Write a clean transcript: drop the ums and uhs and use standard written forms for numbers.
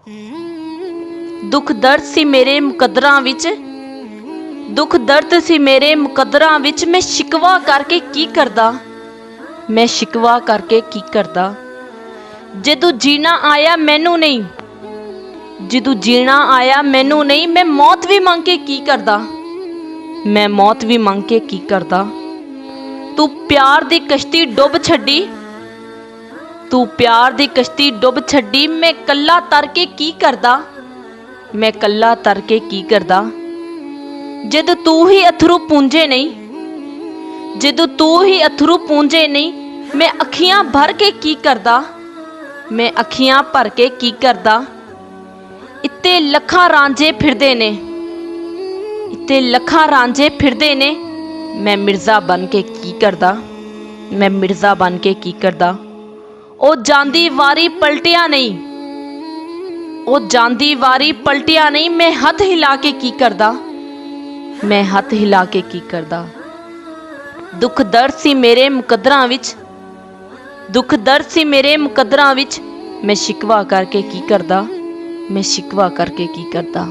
दुख दर्द सी मेरे मुकद्दरां विच, दुख दर्द सी मेरे मुकद्दरां विच, मैं शिकवा करके की करदा, मैं शिकवा करके की करदा। जदों जीना आया मैनू नहीं, जदों जीना आया मैनू नहीं, मैं मौत भी मंग के की करदा, मैं मौत भी मंग के की करदा। तू प्यार दी कश्ती डुब छड्डी, तू प्यार दी कश्ती डुब छड्डी, मैं कल्ला तर के की करदा, मैं कल्ला तर के की करदा। जदों तू ही अथरू पूंजे नहीं, जदों तू ही अथरू पूंजे नहीं, मैं अखियां भर के की करदा, मैं अखियां भर के की करदा। इत्ते लखां रांझे फिरदे ने, इत्ते लखां रांझे फिरदे ने, मैं मिर्ज़ा बन के की करदा, मैं मिर्ज़ा बन के की करदा। ओ जांदी वारी पलटिया नहीं, ओ जांदी वारी पलटिया नहीं, मैं हथ हिला के की करदा, मैं हथ हिला के की करदा। दुख दर्द सी मेरे मुकद्दरां विच, दुख दर्द सी मेरे मुकद्दरां विच, मैं शिकवा करके की करदा, मैं शिकवा करके की करदा।